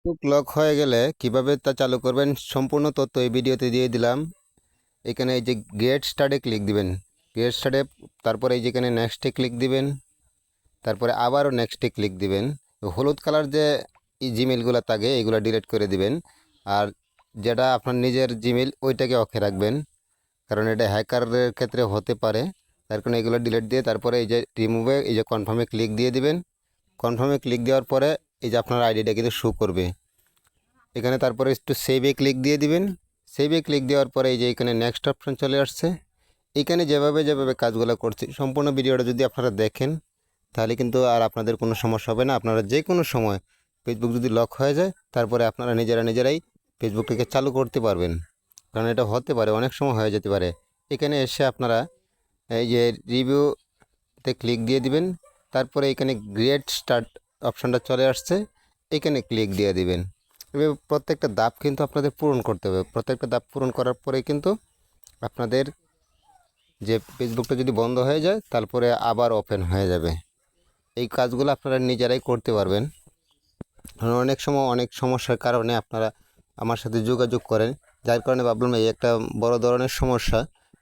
Facebook lock হয়ে গেলে কিভাবে তা চালু করবেন সম্পূর্ণ তথ্য এই ভিডিওতে দিয়ে দিলাম। এখানে এই যে গেট স্টার্টে ক্লিক দিবেন, গেট স্টার্টে, তারপরে এই যেখানে নেক্সটে ক্লিক দিবেন, তারপরে আবারও নেক্সটে ক্লিক দিবেন। হলুদ কালার যে জিমেলগুলো থাকে এগুলো ডিলিট করে দিবেন। আর যেটা আপনার নিজের জিমেল ওইটাকে অফে রাখবেন, কারণ এটা হ্যাকারের ক্ষেত্রে হতে পারে। তার কারণে এগুলো ডিলিট দিয়ে তারপরে এই যে রিমুভে এই যে কনফার্মে ক্লিক দিয়ে দিবেন। কনফার্মে ক্লিক দেওয়ার পরে এই যে আপনার আইডিটা কিন্তু শো করবে এখানে। তারপরে একটু সেভে ক্লিক দিয়ে দিবেন। সেভে ক্লিক দেওয়ার পরে এই যে এখানে নেক্সট অপশন চলে আসছে। এখানে যেভাবে যেভাবে কাজগুলো করছি সম্পূর্ণ ভিডিওটা যদি আপনারা দেখেন তাহলে কিন্তু আর আপনাদের কোনো সমস্যা হবে না। আপনারা যে কোনো সময় ফেসবুক যদি লক হয়ে যায় তারপরে আপনারা নিজেরাই ফেসবুকটাকে চালু করতে পারবেন, কারণ এটা হতে পারে, অনেক সময় হয়ে যেতে পারে। এখানে এসে আপনারা এই যে রিভিউতে ক্লিক দিয়ে দিবেন। তারপরে এখানে গ্রেট স্টার্ট অপশানটা চলে আসছে, এখানে ক্লিক দিয়ে দিবেন। এভাবে প্রত্যেকটা ধাপ কিন্তু আপনাদের পূরণ করতে হবে। প্রত্যেকটা ধাপ পূরণ করার পরে কিন্তু আপনাদের যে ফেসবুকটা যদি বন্ধ হয়ে যায় তারপরে আবার ওপেন হয়ে যাবে। এই কাজগুলো আপনারা নিজেরাই করতে পারবেন। অনেক সময় অনেক সমস্যার কারণে আপনারা আমার সাথে যোগাযোগ করেন, যার কারণে ভাবলাম এই একটা বড় ধরনের সমস্যা,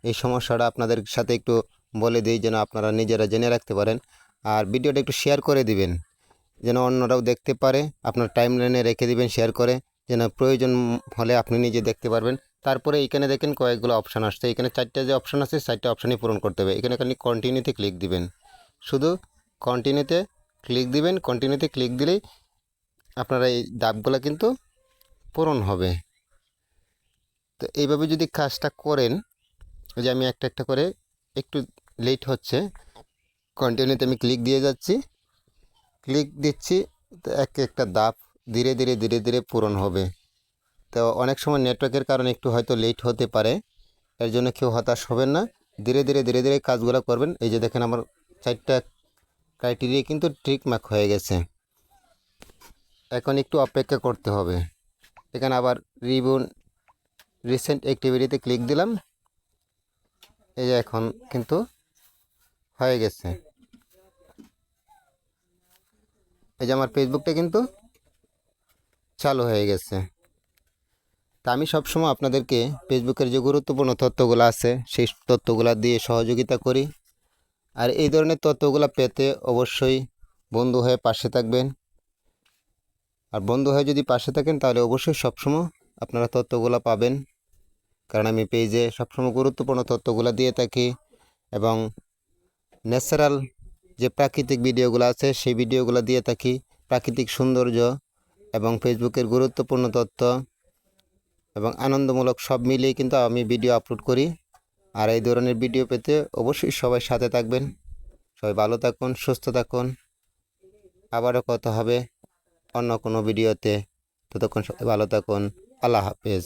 এই সমস্যাটা আপনাদের সাথে একটু বলে দিই যেন আপনারা নিজেরা জেনে রাখতে পারেন। আর ভিডিওটা একটু শেয়ার করে দিবেন যেন অন্যরাও দেখতে পারে। আপনার টাইমলাইনে রেখে দিবেন শেয়ার করে, যেন প্রয়োজন হলে আপনি নিজে দেখতে পারবেন। তারপরে এখানে দেখেন কয়েকগুলো অপশান আসছে, এখানে 4টা যে অপশান আছে 4টা অপশানই পূরণ করতে হবে। এখানে খালি কন্টিনিউতে ক্লিক দিবেন, শুধু কন্টিনিউতে ক্লিক দিবেন। কন্টিনিউতে ক্লিক দিলেই আপনারা এই ধাপগুলো কিন্তু পূরণ হবে। তো এইভাবে যদি কাজটা করেন, ওই যে আমি একটা একটা করে, একটু লেট হচ্ছে, কন্টিনিউতে আমি ক্লিক দিয়ে যাচ্ছি, ক্লিক দিচ্ছি, তো এক একটা ধাপ ধীরে ধীরে ধীরে ধীরে পূরণ হবে। তো অনেক সময় নেটওয়ার্কের কারণে একটু হয়তো লেট হতে পারে, এর জন্য কেউ হতাশ হবেন না। ধীরে ধীরে ধীরে ধীরে কাজগুলো করবেন। এই যে দেখেন আমার 4টা ক্রাইটেরিয়া কিন্তু ঠিক মার্ক হয়ে গেছে। এখন একটু অপেক্ষা করতে হবে। এখানে আবার রিভিউ রিসেন্ট অ্যাক্টিভিটিতে ক্লিক দিলাম, এই যে এখন কিন্তু হয়ে গেছে। এই যে আমার ফেসবুকটা কিন্তু চালু হয়ে গেছে। তা আমি সবসময় আপনাদেরকে ফেসবুকের যে গুরুত্বপূর্ণ তথ্যগুলো আছে সেই তথ্যগুলো দিয়ে সহযোগিতা করি। আর এই ধরনের তথ্যগুলো পেতে অবশ্যই বন্ধু হয়ে পাশে থাকবেন। আর বন্ধু হয়ে যদি পাশে থাকেন তাহলে অবশ্যই সবসময় আপনারা তথ্যগুলো পাবেন, কারণ আমি পেজে সবসময় গুরুত্বপূর্ণ তথ্যগুলো দিয়ে থাকি। এবং ন্যাচারাল যে প্রাকৃতিক ভিডিওগুলো আছে সেই ভিডিওগুলো দিয়ে থাকি, প্রাকৃতিক সৌন্দর্য এবং ফেসবুকের গুরুত্বপূর্ণ তথ্য এবং আনন্দমূলক সব মিলিয়ে কিন্তু আমি ভিডিও আপলোড করি। আর এই ধরনের ভিডিও পেতে অবশ্যই সবাই সাথে থাকবেন। সবাই ভালো থাকুন, সুস্থ থাকুন। আবারও কথা হবে অন্য কোনো ভিডিওতে। ততক্ষণ সবাই ভালো থাকুন। আল্লাহ হাফেজ।